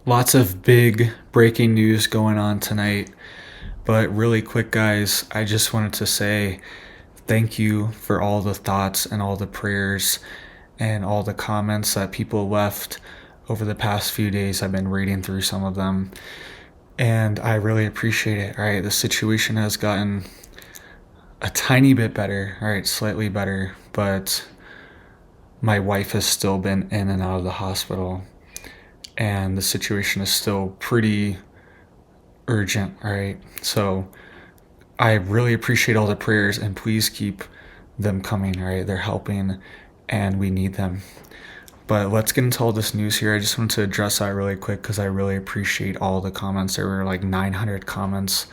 Lots of big breaking news going on tonight. But really quick, guys, I just wanted to say thank you for all the thoughts and all the prayers and all the comments that people left over the past few days. I've been reading through some of them, and I really appreciate it. All right, the situation has gotten a tiny bit better, all right, slightly better, but my wife has still been in and out of the hospital, and the situation is still pretty urgent, all right? So I really appreciate all the prayers, and please keep them coming, all right? They're helping, and we need them. But let's get into all this news here. I just wanted to address that really quick because I really appreciate all the comments. There were like 900 comments,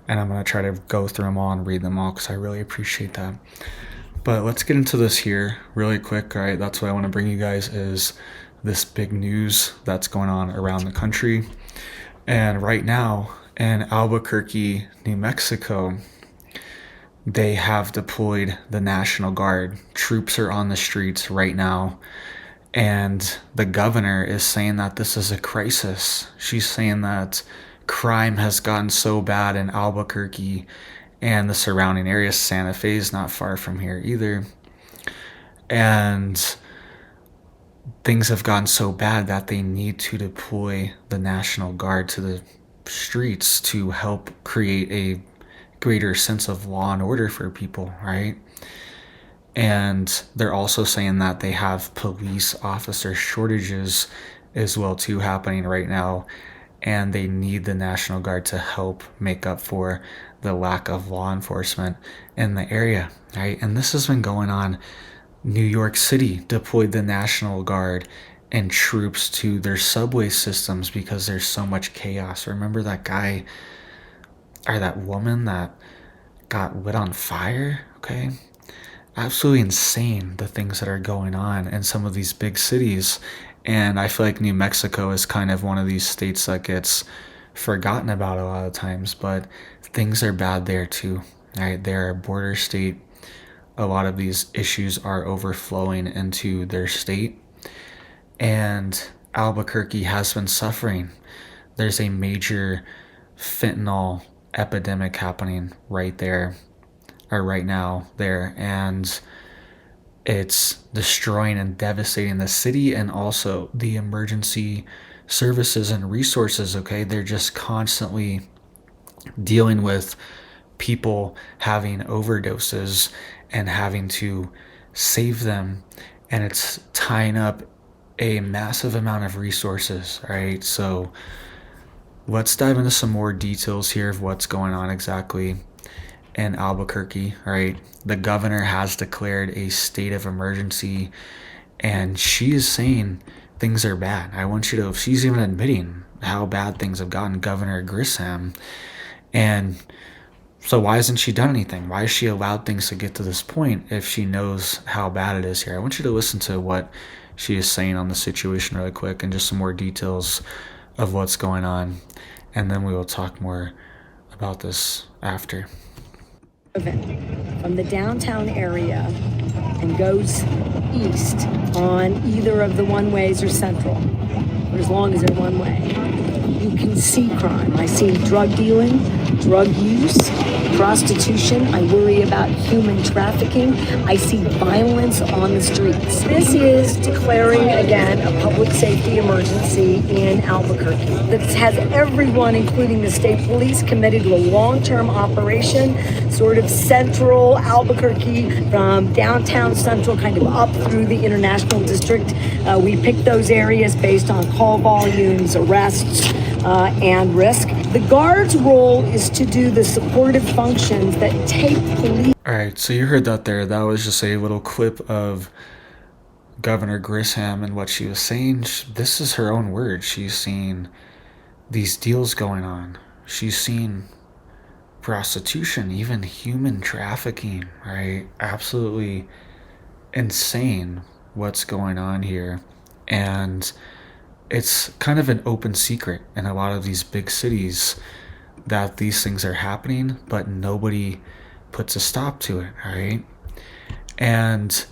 and I'm going to try to go through them all and read them all because I really appreciate that. But let's get into this here really quick, all right? That's what I want to bring you guys is this big news that's going on around the country. And right now in Albuquerque, New Mexico, they have deployed the National Guard. Troops are on the streets right now. And the governor is saying that this is a crisis. She's saying that crime has gotten so bad in Albuquerque and the surrounding area. Santa Fe is not far from here either. And things have gotten so bad that they need to deploy the National Guard to the streets to help create a greater sense of law and order for people, right? And they're also saying that they have police officer shortages as well too happening right now, and they need the National Guard to help make up for the lack of law enforcement in the area, right? And this has been going on. New York City deployed the National Guard and troops to their subway systems because there's so much chaos. Remember that guy or that woman that got lit on fire? Okay. Absolutely insane, the things that are going on in some of these big cities. And I feel like New Mexico is kind of one of these states that gets forgotten about a lot of times, but things are bad there too, right? They're a border state. A lot of these issues are overflowing into their state, and Albuquerque has been suffering. There's a major fentanyl epidemic happening right there, or right now there, and it's destroying and devastating the city and also the emergency services and resources. Okay, they're just constantly dealing with people having overdoses and having to save them, and it's tying up a massive amount of resources, right? So let's dive into some more details here of what's going on exactly in Albuquerque, right? The governor has declared a state of emergency, and she is saying things are bad. I want you to, she's even admitting how bad things have gotten, Governor Grisham. And so why hasn't she done anything? Why has she allowed things to get to this point if she knows how bad it is here? I want you to listen to what she is saying on the situation really quick and just some more details of what's going on. And then we will talk more about this after. From the downtown area and goes east on either of the one-ways or central, for as long as they're one way, you can see crime. I see drug dealing, drug use, prostitution. I worry about human trafficking. I see violence on the streets. This is declaring, again, a public safety emergency in Albuquerque that has everyone, including the state police, committed to a long-term operation, sort of central Albuquerque, from downtown central kind of up through the International District. We picked those areas based on call volumes, arrests, and risk. The Guard's role is to do the supportive functions that take police. All right, so you heard that there. That was just a little clip of Governor Grisham and what she was saying. This is her own word. She's seen these deals going on. She's seen prostitution, even human trafficking, right? Absolutely insane what's going on here. And it's kind of an open secret in a lot of these big cities that these things are happening, but nobody puts a stop to it, right? And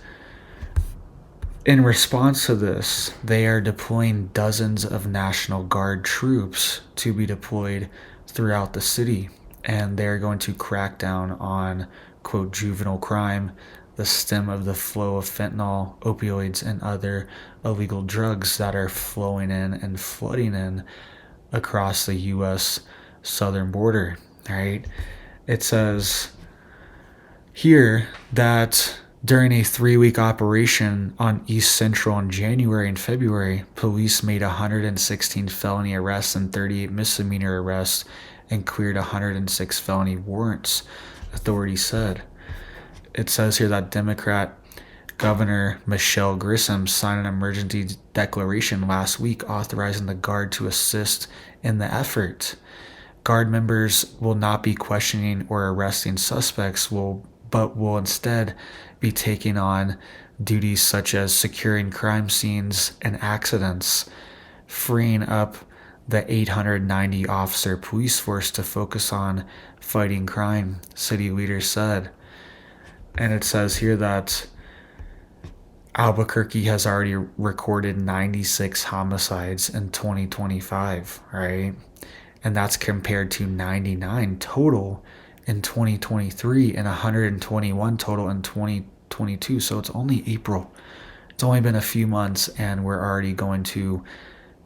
In response to this, they are deploying dozens of National Guard troops to be deployed throughout the city, and they're going to crack down on, quote, juvenile crime, the stem of the flow of fentanyl, opioids, and other illegal drugs that are flowing in and flooding in across the U.S. southern border. All right. It says here that during a 3-week operation on East Central in January and February, police made 116 felony arrests and 38 misdemeanor arrests and cleared 106 felony warrants, authorities said. It says here that Democrat Governor Michelle Grisham signed an emergency declaration last week authorizing the Guard to assist in the effort. Guard members will not be questioning or arresting suspects, but will instead be taking on duties such as securing crime scenes and accidents, freeing up the 890 officer police force to focus on fighting crime, city leaders said. And it says here that Albuquerque has already recorded 96 homicides in 2025, right? And that's compared to 99 total in 2023 and 121 total in 2022. So it's only April. It's only been a few months, and we're already going to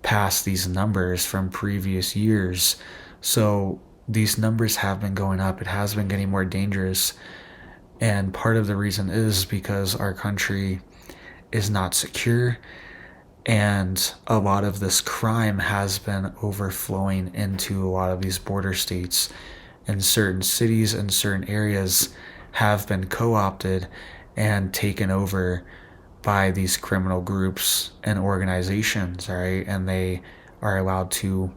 pass these numbers from previous years. So these numbers have been going up. It has been getting more dangerous. And part of the reason is because our country is not secure, and a lot of this crime has been overflowing into a lot of these border states, and certain cities and certain areas have been co-opted and taken over by these criminal groups and organizations, right? And they are allowed to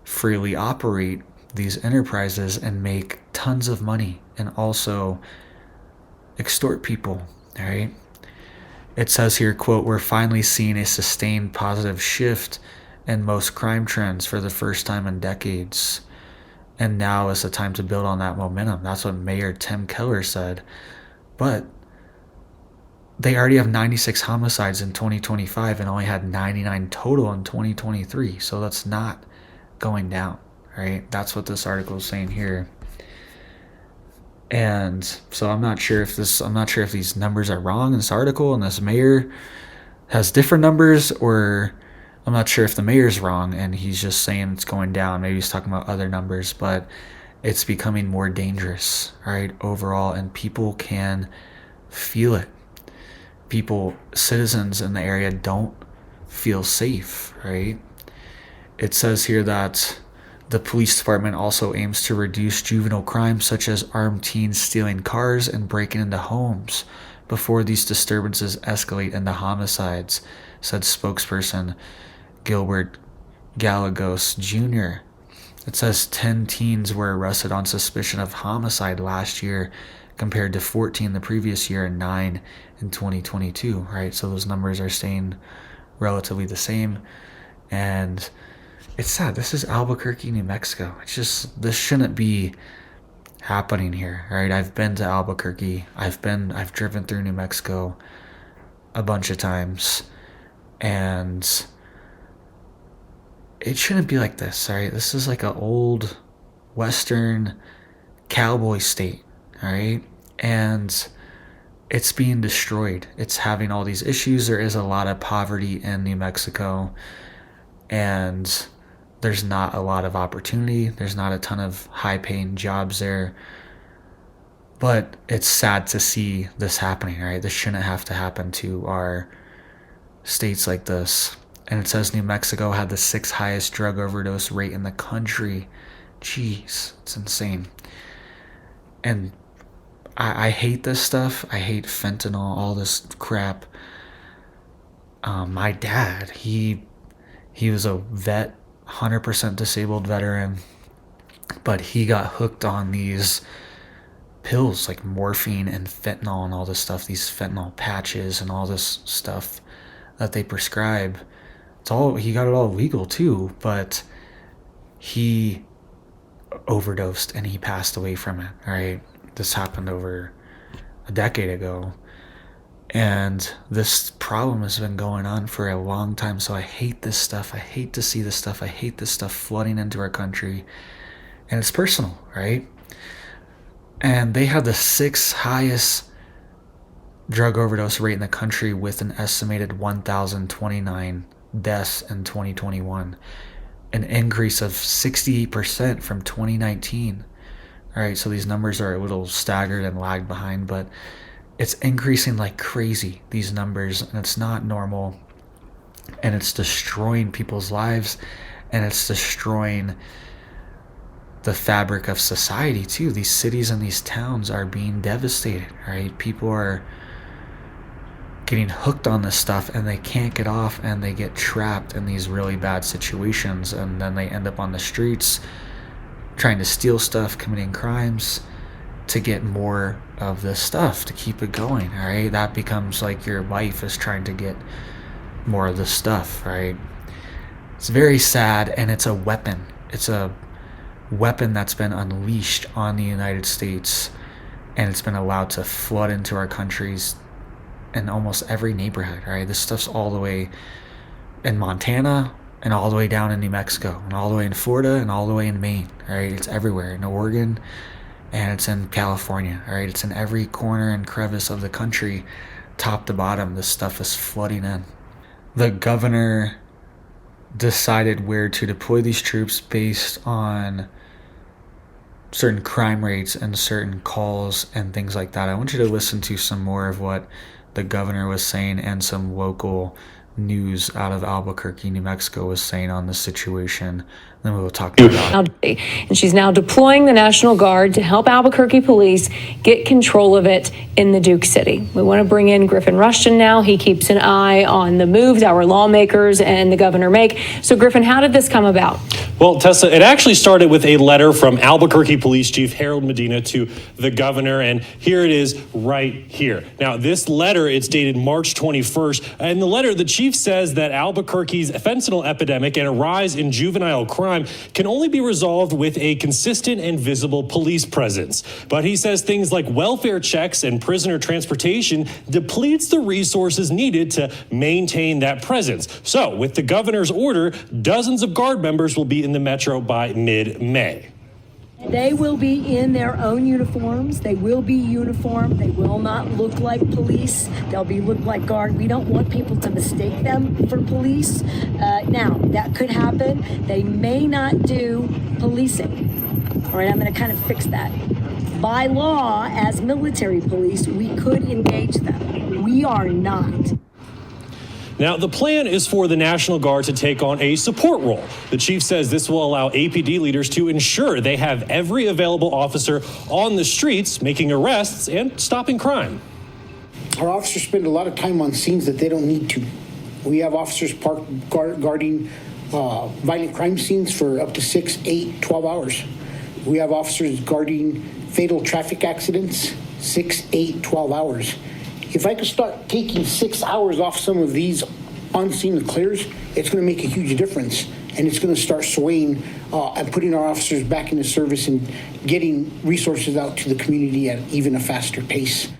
freely operate these enterprises and make tons of money and also extort people, right? It says here, quote, "We're finally seeing a sustained positive shift in most crime trends for the first time in decades. And now is the time to build on that momentum." That's what Mayor Tim Keller said. But they already have 96 homicides in 2025 and only had 99 total in 2023. So that's not going down, right? That's what this article is saying here. And so I'm not sure if these numbers are wrong in this article and this mayor has different numbers, or I'm not sure if the mayor's wrong and he's just saying it's going down. Maybe he's talking about other numbers, but it's becoming more dangerous, right, overall, and people can feel it. Citizens in the area don't feel safe, right? It says here that the police department also aims to reduce juvenile crime, such as armed teens stealing cars and breaking into homes, before these disturbances escalate into homicides, said spokesperson Gilbert Gallegos Jr. It says 10 teens were arrested on suspicion of homicide last year, compared to 14 the previous year and 9 in 2022, right? So those numbers are staying relatively the same. And it's sad. This is Albuquerque, New Mexico. This shouldn't be happening here, right? I've been to Albuquerque. I've driven through New Mexico a bunch of times, and it shouldn't be like this, right? This is like an old Western cowboy state, right? And it's being destroyed. It's having all these issues. There is a lot of poverty in New Mexico, and there's not a lot of opportunity. There's not a ton of high-paying jobs there. But it's sad to see this happening, right? This shouldn't have to happen to our states like this. And it says New Mexico had the 6th highest drug overdose rate in the country. Jeez, it's insane. And I hate this stuff. I hate fentanyl, all this crap. My dad, he was a vet, 100% disabled veteran, but he got hooked on these pills like morphine and fentanyl and all this stuff, these fentanyl patches and all this stuff that they prescribe. He got it all legal too, but he overdosed and he passed away from it, right? This happened over a decade ago. And this problem has been going on for a long time. So I hate this stuff. I hate to see this stuff. I hate this stuff flooding into our country. And it's personal, right? And they have the 6th highest drug overdose rate in the country with an estimated 1,029 deaths in 2021. An increase of 68% from 2019. All right, so these numbers are a little staggered and lagged behind, but it's increasing like crazy, these numbers, and it's not normal. And it's destroying people's lives, and it's destroying the fabric of society too. These cities and these towns are being devastated, right? People are getting hooked on this stuff and they can't get off, and they get trapped in these really bad situations, and then they end up on the streets trying to steal stuff, committing crimes to get more of this stuff, to keep it going. All right, that becomes like your life is trying to get more of this stuff, right? It's very sad, and it's a weapon. It's a weapon that's been unleashed on the United States, and it's been allowed to flood into our countries in almost every neighborhood, right? This stuff's all the way in Montana, and all the way down in New Mexico, and all the way in Florida, and all the way in Maine, right? It's everywhere, in Oregon, and it's in California, right? It's in every corner and crevice of the country, top to bottom. This stuff is flooding in. The governor decided where to deploy these troops based on certain crime rates and certain calls and things like that. I want you to listen to some more of what the governor was saying, and some local news out of Albuquerque, New Mexico was saying on the situation. Then we'll talk about it. And she's now deploying the National Guard to help Albuquerque police get control of it in the Duke City. We want to bring in Griffin Rushton now. He keeps an eye on the moves our lawmakers and the governor make. So, Griffin, how did this come about? Well, Tessa, it actually started with a letter from Albuquerque Police Chief Harold Medina to the governor, and here it is right here. Now, this letter, it's dated March 21st. In the letter, the chief says that Albuquerque's fentanyl epidemic and a rise in juvenile crime can only be resolved with a consistent and visible police presence. But he says things like welfare checks and prisoner transportation depletes the resources needed to maintain that presence. So, with the governor's order, dozens of guard members will be in the metro by mid-May. They will be in their own uniforms. They will be uniformed. They will not look like police. They'll look like guard. We don't want people to mistake them for police. Now, that could happen. They may not do policing. All right, I'm going to kind of fix that. By law, as military police, we could engage them. We are not. Now, the plan is for the National Guard to take on a support role. The chief says this will allow APD leaders to ensure they have every available officer on the streets making arrests and stopping crime. Our officers spend a lot of time on scenes that they don't need to. We have officers guarding violent crime scenes for up to 6, 8, 12 hours. We have officers guarding fatal traffic accidents, 6, 8, 12 hours. If I could start taking 6 hours off some of these on-scene clears, it's going to make a huge difference. And it's going to start swaying and putting our officers back into service and getting resources out to the community at even a faster pace.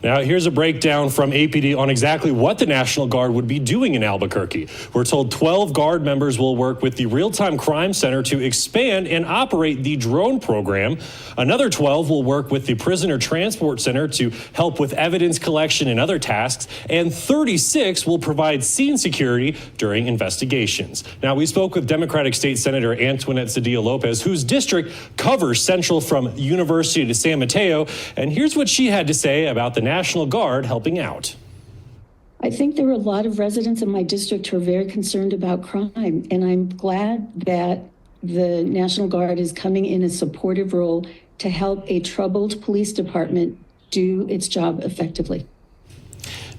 Now, here's a breakdown from APD on exactly what the National Guard would be doing in Albuquerque. We're told 12 Guard members will work with the Real-Time Crime Center to expand and operate the drone program. Another 12 will work with the Prisoner Transport Center to help with evidence collection and other tasks. And 36 will provide scene security during investigations. Now, we spoke with Democratic State Senator Antoinette Zedillo-Lopez, whose district covers Central from University to San Mateo. And here's what she had to say about the National Guard helping out. I think there are a lot of residents in my district who are very concerned about crime, and I'm glad that the National Guard is coming in a supportive role to help a troubled police department do its job effectively.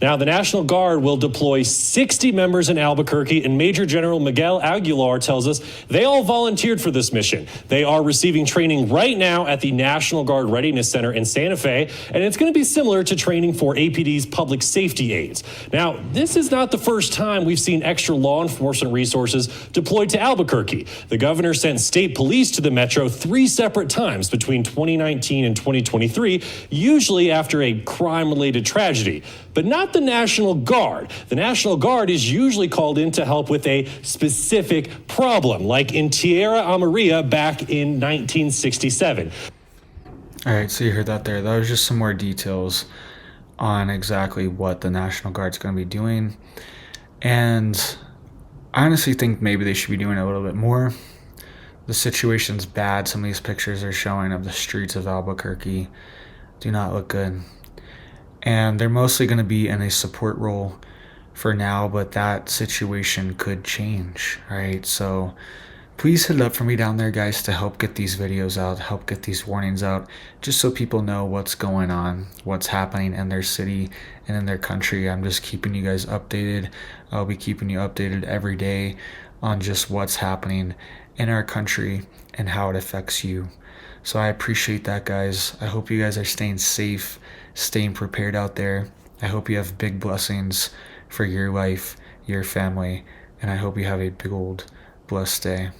Now, the National Guard will deploy 60 members in Albuquerque, and Major General Miguel Aguilar tells us they all volunteered for this mission. They are receiving training right now at the National Guard Readiness Center in Santa Fe, and it's going to be similar to training for APD's public safety aides. Now, this is not the first time we've seen extra law enforcement resources deployed to Albuquerque. The governor sent state police to the metro 3 separate times between 2019 and 2023, usually after a crime-related tragedy. But not the National Guard. The National Guard is usually called in to help with a specific problem, like in Tierra Amarilla back in 1967. All right, so you heard that there. That was just some more details on exactly what the National Guard's going to be doing. And I honestly think maybe they should be doing a little bit more. The situation's bad. Some of these pictures are showing of the streets of Albuquerque do not look good. And they're mostly going to be in a support role for now, but that situation could change, right? So please hit it up for me down there, guys, to help get these videos out, help get these warnings out, just so people know what's going on, what's happening in their city and in their country. I'm just keeping you guys updated. I'll be keeping you updated every day on just what's happening in our country and how it affects you. So I appreciate that, guys. I hope you guys are staying safe, staying prepared out there. I hope you have big blessings for your life, your family, and I hope you have a big old blessed day.